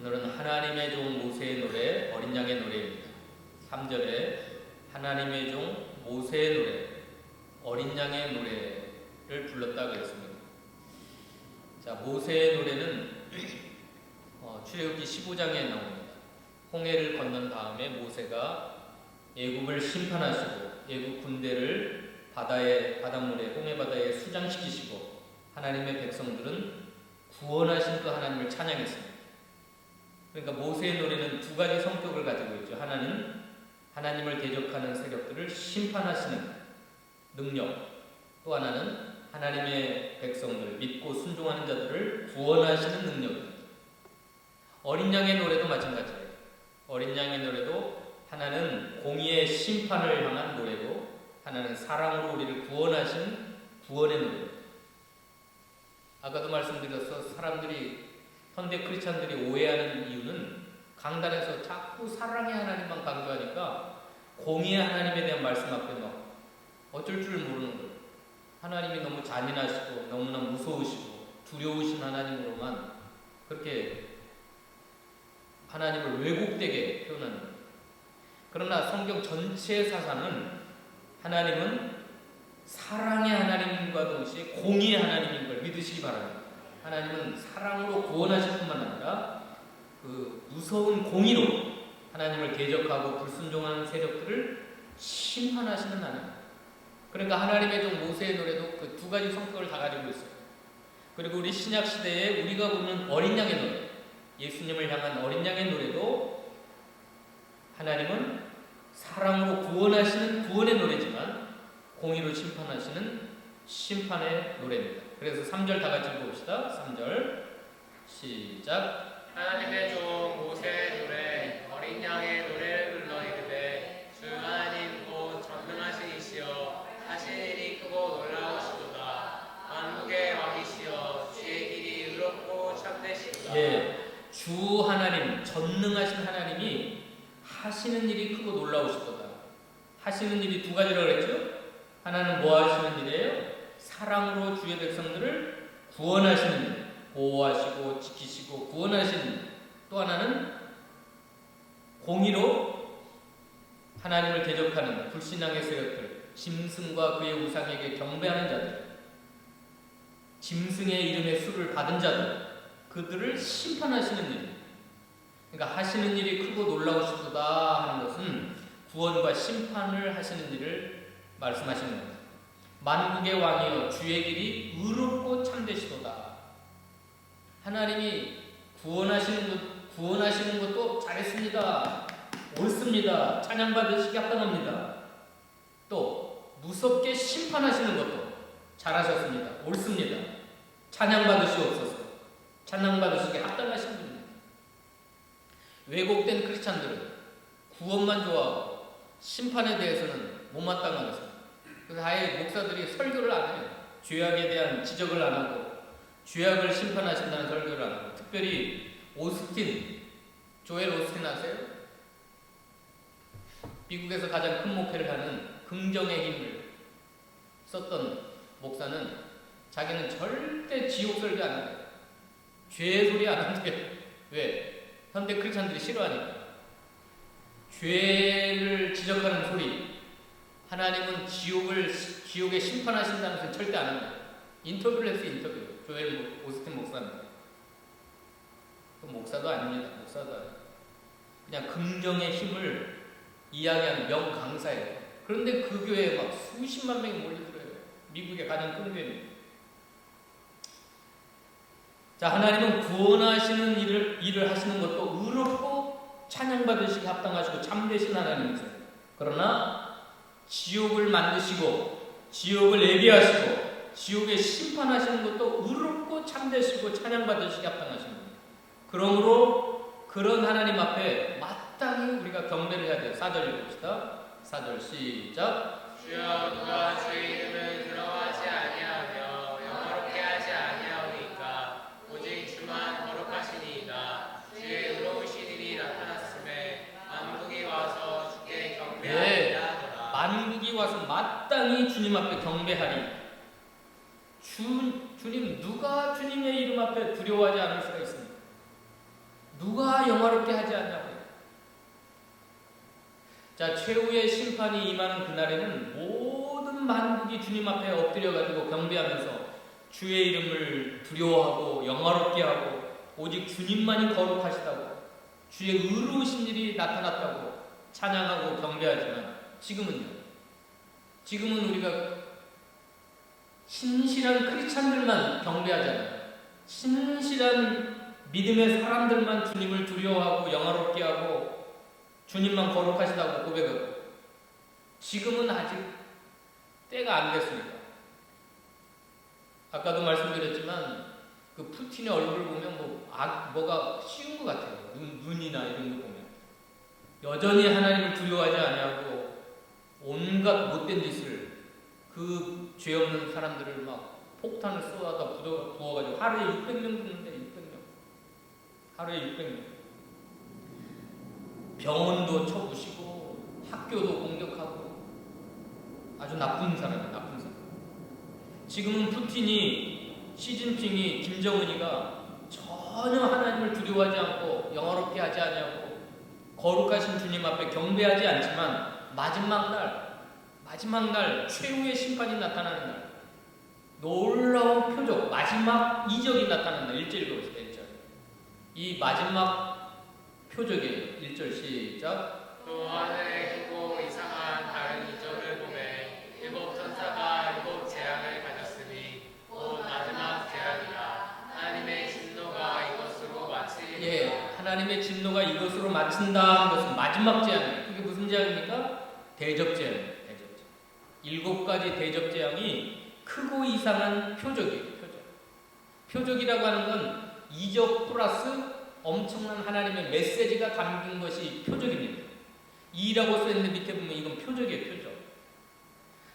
오늘은 하나님의 종 모세의 노래, 어린 양의 노래입니다. 3절에 하나님의 종 모세의 노래, 어린 양의 노래를 불렀다 그랬습니다. 자, 모세의 노래는 출애굽기 15장에 나옵니다. 홍해를 건넌 다음에 모세가 애굽을 심판하시고 애굽 군대를 바닷물에 홍해 바다에 수장시키시고 하나님의 백성들은 구원하신 그 하나님을 찬양했습니다. 그러니까 모세의 노래는 두 가지 성격을 가지고 있죠. 하나는 하나님을 대적하는 세력들을 심판하시는 능력, 또 하나는 하나님의 백성들, 믿고 순종하는 자들을 구원하시는 능력입니다. 어린 양의 노래도 마찬가지예요. 어린 양의 노래도 하나는 공의의 심판을 향한 노래고 하나는 사랑으로 우리를 구원하시는 구원의 노래입니다. 아까도 말씀드렸어, 사람들이 현대 크리스찬들이 오해하는 이유는 강단에서 자꾸 사랑의 하나님만 강조하니까 공의의 하나님에 대한 말씀 앞에 막 어쩔 줄 모르는 거예요. 하나님이 너무 잔인하시고 너무나 무서우시고 두려우신 하나님으로만 그렇게 하나님을 왜곡되게 표현하는 거예요. 그러나 성경 전체의 사상은 하나님은 사랑의 하나님과 동시에 공의의 하나님인 걸 믿으시기 바랍니다. 하나님은 사랑으로 구원하실 뿐만 아니라 그 무서운 공의로 하나님을 대적하고 불순종하는 세력들을 심판하시는 하나님. 그러니까 하나님의 종 모세의 노래도 그 두 가지 성격을 다 가지고 있어요. 그리고 우리 신약 시대에 우리가 부르는 어린 양의 노래, 예수님을 향한 어린 양의 노래도 하나님은 사랑으로 구원하시는 구원의 노래지만 공의로 심판하시는 심판의 노래입니다. 그래서 3절 다 같이 봅시다. 3절 시작. 하나님의 종 모세의 노래, 어린 양의 노래를 불러 이르되 주 하나님 곧 전능하신 이시여 하신 일이 크고 놀라우시도다. 만국의 왕이시여 주의 길이 의롭고 참되시도다. 예, 주 하나님, 전능하신 하나님이 하시는 일이 크고 놀라우시도다. 하시는 일이 두 가지라고 그랬죠? 하나는 뭐 하시는 일이에요? 사랑으로 주의 백성들을 구원하시는 일, 보호하시고 지키시고 구원하시는 일. 또 하나는 공의로 하나님을 대적하는 불신앙의 세력들, 짐승과 그의 우상에게 경배하는 자들, 짐승의 이름의 수를 받은 자들, 그들을 심판하시는 일. 그러니까 하시는 일이 크고 놀라우시도다 하는 것은 구원과 심판을 하시는 일을 말씀하시는 겁니다. 만국의 왕이여 주의 길이 의롭고 참되시도다. 하나님이 구원하시는 것도 잘했습니다. 옳습니다. 찬양받으시기 합당합니다. 또 무섭게 심판하시는 것도 잘하셨습니다. 옳습니다. 찬양받으시옵소서. 찬양받으시기 합당하신 분입니다. 왜곡된 크리스찬들은 구원만 좋아하고 심판에 대해서는 못마땅하겠습니다. 그래서 아예 목사들이 설교를 안 해요. 죄악에 대한 지적을 안 하고 죄악을 심판하신다는 설교를 안 하고, 특별히 조엘 오스틴 아세요? 미국에서 가장 큰 목회를 하는 긍정의 힘을 썼던 목사는 자기는 절대 지옥 설교 안 한대요. 죄 소리 안 한대요. 왜? 현대 크리스찬들이 싫어하니까. 죄를 지적하는 소리, 하나님은 지옥에 심판하신다는 것은 절대 안 합니다. 인터뷰를 했어요. 인터뷰. 조엘 오스틴 목사입니다. 그 목사도 아닙니다. 목사도 아니에요. 그냥 긍정의 힘을 이야기하는 명강사예요. 그런데 그 교회에 막 수십만 명이 몰려들어요. 미국의 가장 큰 교회입니다. 자, 하나님은 구원하시는 일을 하시는 것도 의롭고 찬양받으시기 합당하시고 참되신 하나님이세요. 그러나 지옥을 만드시고 지옥을 예비하시고 지옥에 심판하시는 것도 의롭고 참되시고 찬양받으시기 합당하신 분입니다. 그러므로 그런 하나님 앞에 마땅히 우리가 경배를 해야 돼요. 4절 읽읍시다. 4절 시작. 주여 누가 주의 이름을 들어하지 아니하며 영화롭게 하지 아니하오니까 오직 주만 거룩하시니이다. 주의 의로우신 일이 나타났음에 만국이 와서 주께 경배하리라 하더라. 만국이 와서 마땅히 주님 앞에 경배하리. 주님, 누가 주님의 이름 앞에 두려워하지 않을 수가 있습니까? 누가 영화롭게 하지 않냐고요. 자, 최후의 심판이 임하는 그날에는 모든 만국이 주님 앞에 엎드려가지고 경배하면서 주의 이름을 두려워하고 영화롭게 하고 오직 주님만이 거룩하시다고 주의 의로우신 일이 나타났다고 찬양하고 경배하지만 지금은 우리가 신실한 크리스찬들만 경배하잖아요. 신실한 믿음의 사람들만 주님을 두려워하고 영화롭게 하고 주님만 거룩하시다고 고백하고 지금은 아직 때가 안 됐습니다. 아까도 말씀드렸지만 그 푸틴의 얼굴을 보면 뭐가 쉬운 것 같아요. 눈이나 이런 거 보면 여전히 하나님을 두려워하지 아니하고 온갖 못된 짓을 그 죄 없는 사람들을 막 폭탄을 쏘아다 부어가지고 하루에 600명 죽는데 600명 하루에 600명 병원도 쳐부시고 학교도 공격하고 아주 나쁜 사람이에요. 나쁜 사람. 지금은 푸틴이 시진핑이 김정은이가 전혀 하나님을 두려워하지 않고 영화롭게 하지 아니하고 거룩하신 주님 앞에 경배하지 않지만 마지막 날 최후의 심판이 나타나는 날 놀라운 표적 마지막 이적이 나타나는 날 1절 읽어보세요. 1절 이 마지막 표적이에요. 1절 시작. 또 하늘에 크고 이상한 다른 이적을 보매 일곱 천사가 일곱 재앙을 가졌으니 곧 마지막 재앙이라. 하나님의 진노가 이것으로 마치 하나님의 진노가 이것으로 마친다 하는 것은 마지막 재앙이에요. 그게 무슨 재앙입니까? 대접재앙이에요. 일곱 가지 대접재앙이 크고 이상한 표적이에요. 표적이라고 하는 건 이적 플러스 엄청난 하나님의 메시지가 담긴 것이 표적입니다. 이라고 써있는 밑에 보면 이건 표적이에요. 표적.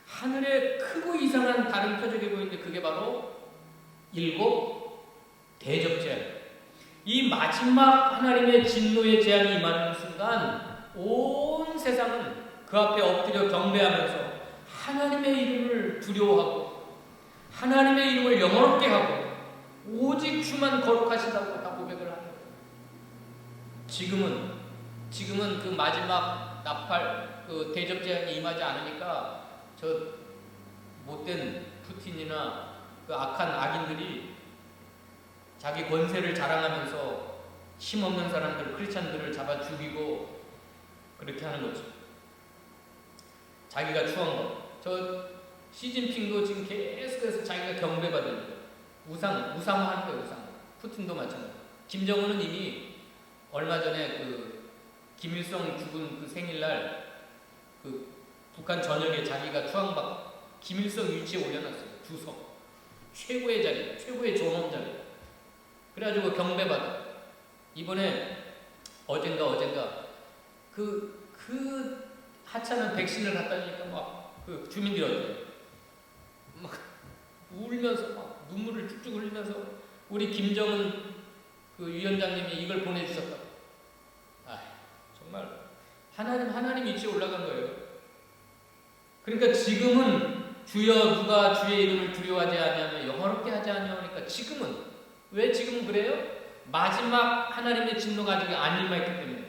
하늘에 크고 이상한 다른 표적이 보이는데 그게 바로 일곱 대접재앙이에요. 이 마지막 하나님의 진노의 재앙이 임하는 순간 온 세상은 그 앞에 엎드려 경배하면서 하나님의 이름을 두려워하고 하나님의 이름을 영원롭게 하고 오직 주만 거룩하시다고 다 고백을 하는 거예요. 지금은 그 마지막 나팔 그 대접 재앙이 임하지 않으니까 저 못된 푸틴이나 그 악한 악인들이 자기 권세를 자랑하면서 힘없는 사람들 크리스찬들을 잡아 죽이고 그렇게 하는 거죠. 자기가 추한 거. 저 시진핑도 지금 계속해서 자기가 경배받는 거예요. 우상화하는 거예요. 우상. 푸틴도 마찬가지. 김정은은 이미 얼마 전에 그 김일성 죽은 그 생일날 그 북한 전역에 자기가 추앙받고 김일성 위치에 올려놨어요. 주석. 최고의 자리, 최고의 존엄 자리. 그래가지고 경배받아. 이번에 어젠가 그 하찮은 백신을 갖다 주니까 막 그 주민들이 어때요? 막 울면서 막 눈물을 쭉쭉 흘리면서 우리 김정은 그 위원장님이 이걸 보내주셨다. 정말 하나님 위치에 올라간 거예요. 그러니까 지금은 주여 누가 주의 이름을 두려워하지 아니하며 영화롭게 하지 아니하니까 왜 지금은 그래요? 마지막 하나님의 진노가 아직 안 임했기 때문에.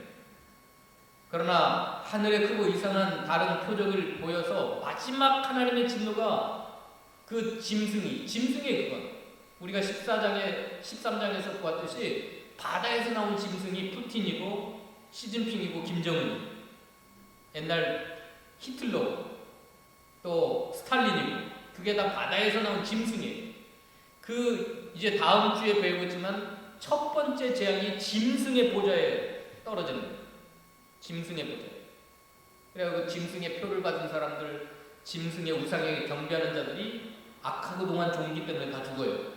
그러나 하늘에 크고 이상한 다른 표적을 보여서 마지막 하나님의 진노가 그 짐승이 그건 우리가 13장에서 보았듯이 바다에서 나온 짐승이 푸틴이고 시진핑이고 김정은이 옛날 히틀러 또 스탈린이고 그게 다 바다에서 나온 짐승이에요. 이제 다음 주에 배우겠지만 첫 번째 재앙이 짐승의 보좌에 떨어지는 거예요. 짐승의 보좌. 그래서 짐승의 표를 받은 사람들, 짐승의 우상에게 경배하는 자들이 악하고 동한 종기 때문에 다 죽어요.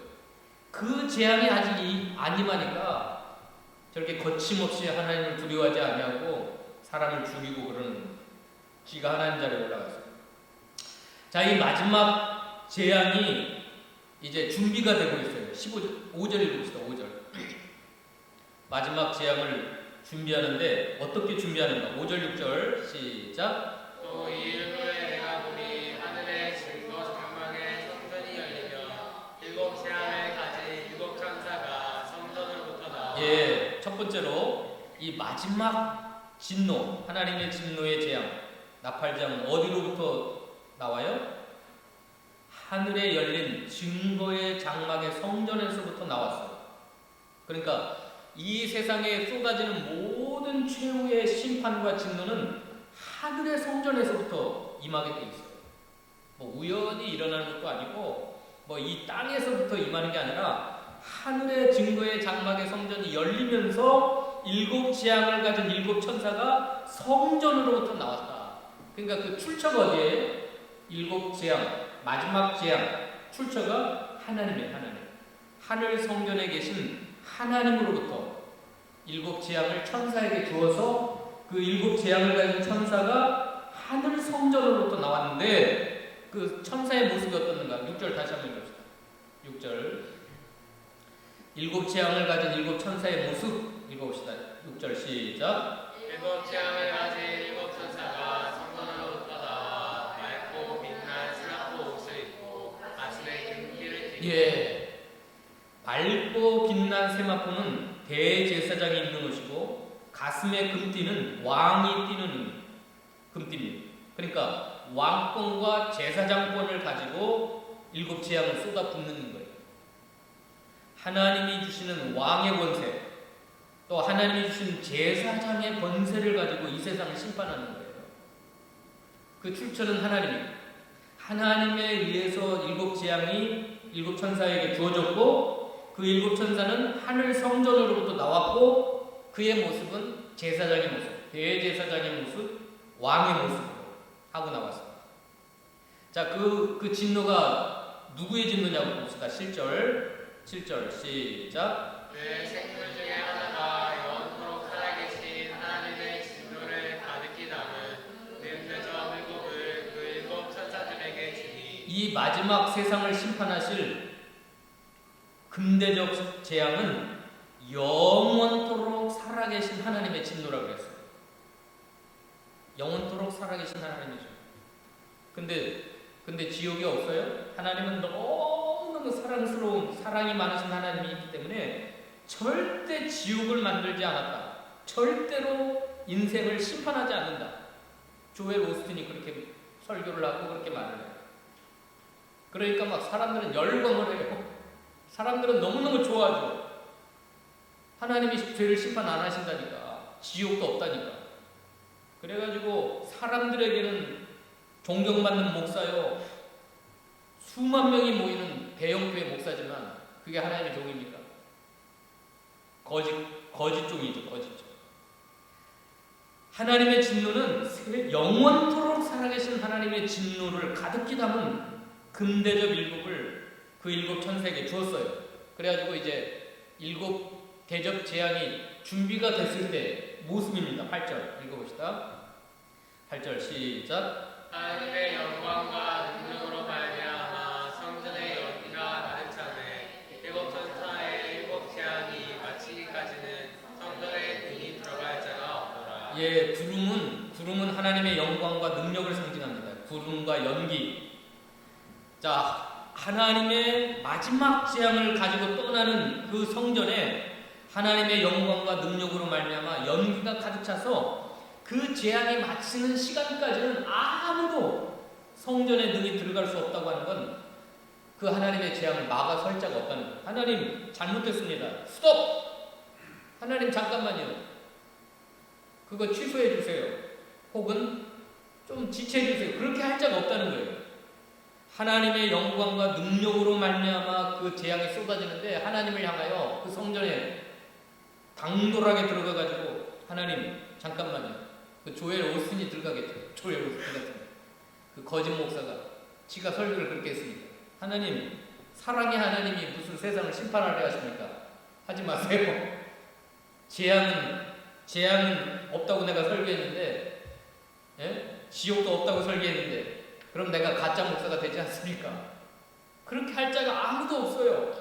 그 재앙이 아직 안 임하니까 저렇게 거침없이 하나님을 두려워하지 아니하고 사람을 죽이고 그러는 지가 하나님 자리에 올라갔어요. 자, 이 마지막 재앙이 이제 준비가 되고 있어요. 5절 읽읍시다. 5절. 마지막 재앙을 준비하는데 어떻게 준비하는가? 5절 6절 시작. 또 이일 후에 내가 보니 하늘의 질것 장막에 성전이 열리며 일곱 재앙을 가진 일곱 천사가 성전으로부터 나와 첫 번째로 이 마지막 진노, 하나님의 진노의 재앙, 나팔장 어디로부터 나와요? 하늘에 열린 증거의 장막의 성전에서부터 나왔어요. 그러니까 이 세상에 쏟아지는 모든 최후의 심판과 진노는 하늘의 성전에서부터 임하게 돼 있어요. 뭐 우연히 일어나는 것도 아니고 뭐 이 땅에서부터 임하는 게 아니라 하늘의 증거의 장막의 성전이 열리면서 일곱 재앙을 가진 일곱 천사가 성전으로부터 나왔다. 그러니까 그 출처가 어디예요? 일곱 재앙, 마지막 재앙, 출처가 하나님이에요. 하늘 성전에 계신 하나님으로부터 일곱 재앙을 천사에게 주어서 그 일곱 재앙을 가진 천사가 하늘 성전으로부터 나왔는데 그 천사의 모습이 어떻는가? 6절 다시 한번 읽읍시다. 6절 일곱 재앙을 가진 일곱 천사의 모습 읽어봅시다. 6절 시작. 일곱 재앙을 가진 일곱 천사가 성전으로부터 나와 맑고 빛난 수납고 옷을 입고 가슴에 금기를 띠고 밝고 빛난 세마포는 대제사장이 입는 옷이고 가슴에 금띠는 왕이 띠는 금띠입니다. 그러니까 왕권과 제사장권을 가지고 일곱 재앙을 쏟아붓는 거예요. 하나님이 주시는 왕의 권세, 또 하나님이 주신 제사장의 권세를 가지고 이 세상을 심판하는 거예요. 그 출처는 하나님이에요. 하나님에 의해서 일곱 재앙이 일곱 천사에게 주어졌고 그 일곱 천사는 하늘 성전으로부터 나왔고 그의 모습은 제사장의 모습, 대제사장의 모습, 왕의 모습으로 하고 나왔습니다. 자, 그 진노가 누구의 진노냐고 봅시다. 7절 시작. 그 생물 중에 하나가 영원토록 살아계신 하나님의 진노를 가득히 담은 뱀대저 일곱을 그 일곱 천사들에게 주니 이 마지막 세상을 심판하실 근대적 재앙은 영원토록 살아계신 하나님의 진노라고 그랬어요. 영원토록 살아계신 하나님이죠. 근데 지옥이 없어요? 하나님은 너무너무 사랑스러운 사랑이 많으신 하나님이기 때문에 절대 지옥을 만들지 않았다. 절대로 인생을 심판하지 않는다. 조엘 오스틴이 그렇게 설교를 하고 그렇게 말을 해요. 그러니까 막 사람들은 열광을 해요. 사람들은 너무너무 좋아하죠. 하나님이 죄를 심판 안 하신다니까. 지옥도 없다니까. 그래가지고 사람들에게는 존경받는 목사요. 수만 명이 모이는 대형교회 목사지만 그게 하나님의 종입니까? 거짓 종이죠. 거짓 종. 하나님의 진노는 영원토록 살아계신 하나님의 진노를 가득히 담은 금대접 일곱을 그 일곱 천사에게 주었어요. 그래가지고 이제 일곱 대접 재앙이 준비가 됐을 때 모습입니다. 8절 읽어봅시다. 8절 시작. 하나님의 영광과 능력으로 말미암아 성전의 연기가 가득 차네 일곱 천사의 일곱 재앙이 마치기까지는 성전에 등이 들어갈 자가 없노라. 구름은 하나님의 영광과 능력을 상징합니다. 구름과 연기. 자, 하나님의 마지막 재앙을 가지고 떠나는 그 성전에 하나님의 영광과 능력으로 말미암아 연기가 가득 차서 그 재앙이 마치는 시간까지는 아무도 성전에 능히 들어갈 수 없다고 하는 건 그 하나님의 재앙을 막아설 자가 없다는 거예요. 하나님 잘못했습니다. 스톱! 하나님 잠깐만요. 그거 취소해 주세요. 혹은 좀 지체해 주세요. 그렇게 할 자가 없다는 거예요. 하나님의 영광과 능력으로 말미암아 그 재앙이 쏟아지는데 하나님을 향하여 그 성전에 당돌하게 들어가가지고 하나님 잠깐만요. 그 조엘 오스틴이 들어가겠죠. 조엘 오스틴 같은 그 거짓 목사가 지가 설교를 그렇게 했으니까 하나님 사랑의 하나님이 무슨 세상을 심판하려 하십니까? 하지 마세요. 재앙은 없다고 내가 설교했는데 지옥도 없다고 설교했는데 그럼 내가 가짜 목사가 되지 않습니까? 그렇게 할 자가 아무도 없어요.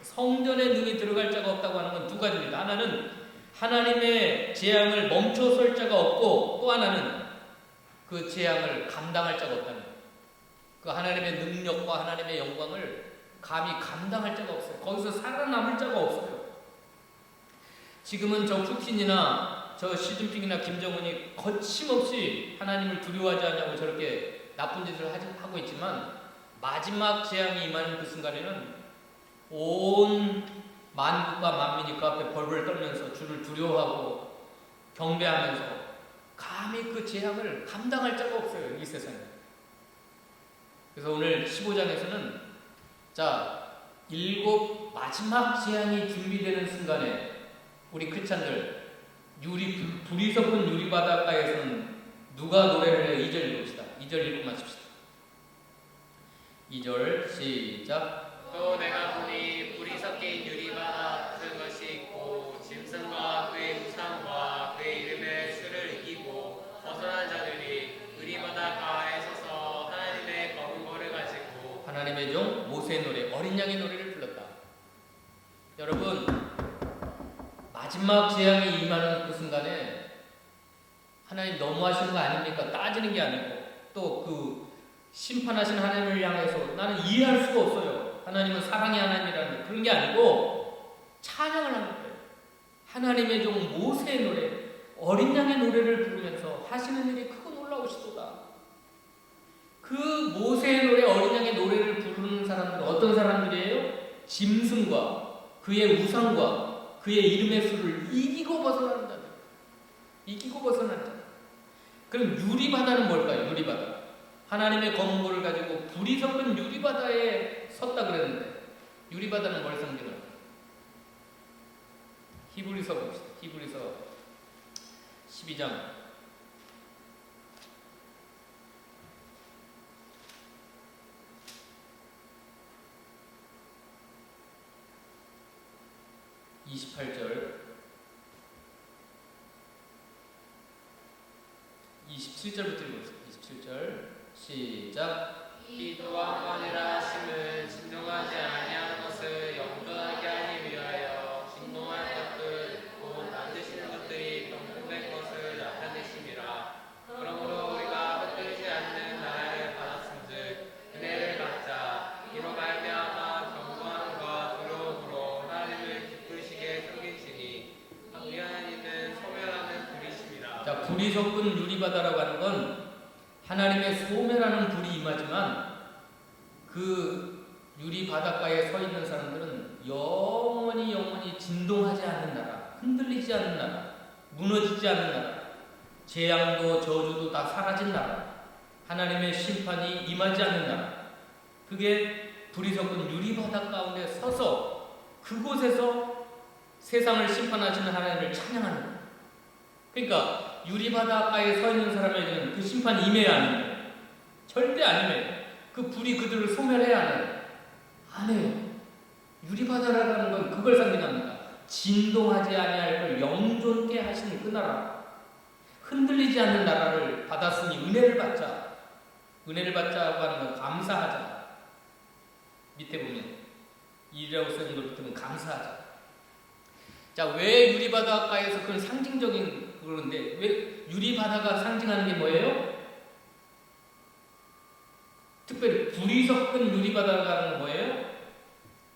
성전에 능히 들어갈 자가 없다고 하는 건 두 가지입니다. 하나는 하나님의 재앙을 멈춰설 자가 없고 또 하나는 그 재앙을 감당할 자가 없다는 거예요. 그 하나님의 능력과 하나님의 영광을 감히 감당할 자가 없어요. 거기서 살아남을 자가 없어요. 지금은 저 푸틴이나 저 시진핑이나 김정은이 거침없이 하나님을 두려워하지 않냐고 저렇게 나쁜 짓을 하고 있지만 마지막 재앙이 임하는 그 순간에는 온 만국과 만민이 그 앞에 벌벌 떨면서 주를 두려워하고 경배하면서 감히 그 재앙을 감당할 자가 없어요, 이 세상에. 그래서 오늘 15장에서는 일곱 마지막 재앙이 준비되는 순간에 우리 크리스찬들 불이 섞은 유리 바닷가에서는 누가 노래를 해요? 2절 읽읍시다. 2절 읽고 마칩시다. 2절 시작. 또 내가 보니 불이 섞인 유리바다 같은 것이 있고 짐승과 그의 우상과 그의 이름의 수를 이기고 벗어난 자들이 유리바다가에 서서 하나님의 검은 거를 가지고 하나님의 종 모세의 노래, 어린 양의 노래를 불렀다. 여러분, 마지막 재앙이 임하는 그 순간에 하나님 너무하시는 거 아닙니까? 따지는 게 아니고 또 그 심판하시는 하나님을 향해서 나는 이해할 수가 없어요. 하나님은 사랑의 하나님이라는 그런 게 아니고 찬양을 하는 거예요. 하나님의 종 모세의 노래, 어린 양의 노래를 부르면서 하시는 일이 크고 놀라우시도다. 그 모세의 노래, 어린 양의 노래를 부르는 사람들은 어떤 사람들이에요? 짐승과 그의 우상과 그의 이름의 수를 이기고 벗어나는 자들. 이기고 벗어나는 자들. 그럼 유리바다는 뭘까요? 유리바다. 하나님의 검은 고를 가지고 불이 섞은 유리바다에 섰다 그랬는데 유리바다는 뭘 상징할까요? 히브리서 봅시다. 히브리서 12장 28절 27절부터 읽어보세요. 27절 시작. 이 또한 번이라 하심은 진동하지 아니하는 것을 영존하게 하기 위하여 진동할 것들 곧 만드시는 것들이 병풍된 것을 나타내심이라. 그러므로 우리가 흩뜨리지 않는 나라를 받았은즉 은혜를 받자. 이로 말미암아 경고함과 두려움으로 하나님을 기쁘시게 섬길지니 우리 하나님은 소멸하는 불이심이라. 자, 불이 섞은 유리바다라고 하는 건 하나님의 소멸하는 불이 임하지만 그 유리 바닷가에 서 있는 사람들은 영원히 진동하지 않는 나라, 흔들리지 않는 나라, 무너지지 않는 나라, 재앙도 저주도 다 사라진 나라, 하나님의 심판이 임하지 않는 나라. 그게 불이 섞은 유리 바닷가 가운데 서서 그곳에서 세상을 심판하시는 하나님을 찬양하는 거예요. 그러니까 유리 바닷가에 서 있는 사람에게는 그 심판이 임해야 하는 거예요. 절대 안 임해요. 그 불이 그들을 소멸해야 하나요? 안 해요. 유리 바다라는 건 그걸 상징합니다. 진동하지 아니할 걸 영존케 하시는 그 나라, 흔들리지 않는 나라를 받았으니 은혜를 받자. 은혜를 받자고 하는 건 감사하자. 밑에 보면 이라고 쓰는 걸 밑에 보면 감사하자. 자, 왜 유리 바닷가에서 그런 상징적인 그런데 왜 유리 바다가 상징하는 게 뭐예요? 특별히 불이 섞은 유리 바다가 뭐예요?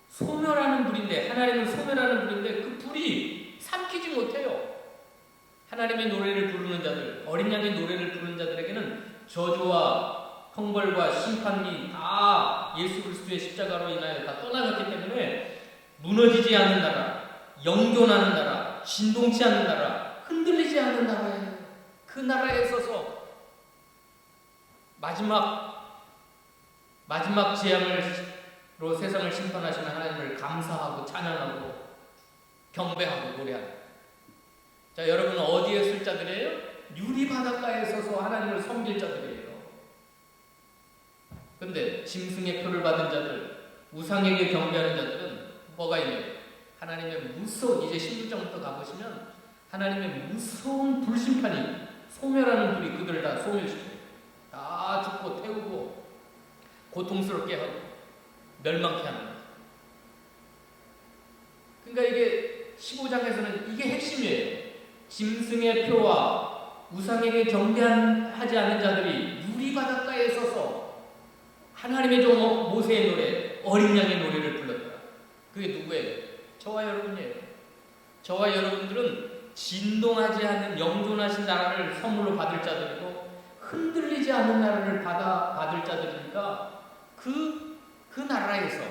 소멸하는 불인데, 하나님은 소멸하는 불인데 그 불이 삼키지 못해요. 하나님의 노래를 부르는 자들, 어린 양의 노래를 부르는 자들에게는 저주와 형벌과 심판이 다 예수 그리스도의 십자가로 인하여 다 떠나갔기 때문에 무너지지 않는 나라, 영존하는 나라, 진동치 않는 나라, 흔들리지 않는 나라예요. 그 나라에 서서 마지막 재앙으로 세상을 심판하시는 하나님을 감사하고 찬양하고 경배하고 노래하고. 자, 여러분은 어디에 쓸 자들이에요? 유리 바닷가에 서서 하나님을 섬길 자들이에요. 근데 짐승의 표를 받은 자들, 우상에게 경배하는 자들은 뭐가 있냐고? 하나님의 무서운, 이제 16장부터 가보시면 하나님의 무서운 불심판이, 소멸하는 불이 그들을 다 소멸시켜요. 다 죽고 태우고 고통스럽게 하고 멸망케 하는 거예요. 그러니까 이게 15장에서는 이게 핵심이에요. 짐승의 표와 우상에게 경배하지 않는 자들이 유리 바닷가에 서서 하나님의 종 모세의 노래, 어린 양의 노래를 불렀다. 그게 누구예요? 저와 여러분이에요. 저와 여러분들은 진동하지 않는 영존하신 나라를 선물로 받을 자들이고 흔들리지 않는 나라를 받을 자들이니까 그 나라에서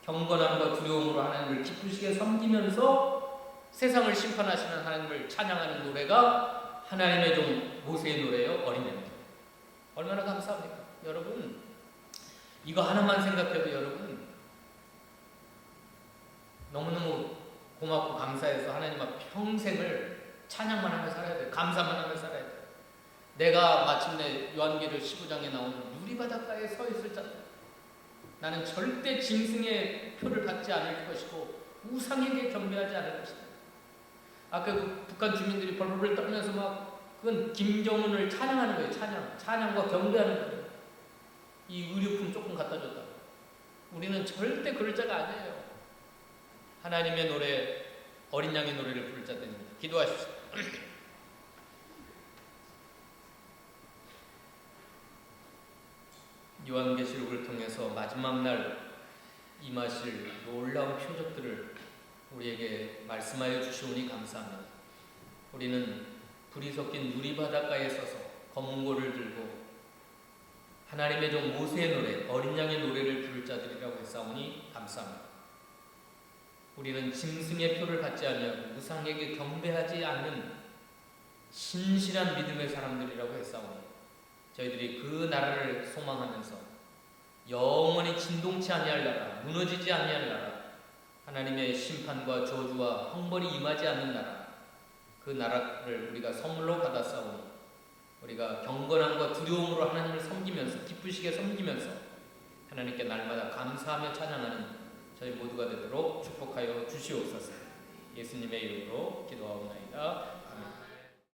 경건함과 두려움으로 하나님을 기쁘시게 섬기면서 세상을 심판하시는 하나님을 찬양하는 노래가 하나님의 종 모세의 노래요. 어린 양. 얼마나 감사합니까? 여러분, 이거 하나만 생각해도 여러분 너무너무 고맙고 감사해서 하나님 앞 평생을 찬양만 하며 살아야 돼요. 감사만 하며 살아야 돼요. 내가 마침내 요한계시록 15장에 나오는 누리바닷가에 서 있을 자, 나는 절대 짐승의 표를 받지 않을 것이고 우상에게 경배하지 않을 것이다. 아까 그 북한 주민들이 벌벌 떨면서 막 그건 김정은을 찬양하는 거예요. 찬양과 경배하는 거예요. 이 의료품 조금 갖다 줬다. 우리는 절대 그럴 자가 아니에요. 하나님의 노래, 어린 양의 노래를 부를 자 됩니다. 기도하십시오. 요한계시록을 통해서 마지막 날 임하실 놀라운 표적들을 우리에게 말씀하여 주시오니 감사합니다. 우리는 불이 섞인 누리바닷가에 서서 검은고를 들고 하나님의 종 모세의 노래, 어린 양의 노래를 부를 자들이라고 했사오니 감사합니다. 우리는 짐승의 표를 받지 아니하고 우상에게 경배하지 않는 신실한 믿음의 사람들이라고 했사오니 저희들이 그 나라를 소망하면서 영원히 진동치 아니할 나라, 무너지지 아니할 나라, 하나님의 심판과 저주와 형벌이 임하지 않는 나라, 그 나라를 우리가 선물로 받았사오니 우리가 경건함과 두려움으로 하나님을 섬기면서 기쁘시게 섬기면서 하나님께 날마다 감사하며 찬양하는 저희 모두가 되도록 축복하여 주시옵소서. 예수님의 이름으로 기도하옵나이다.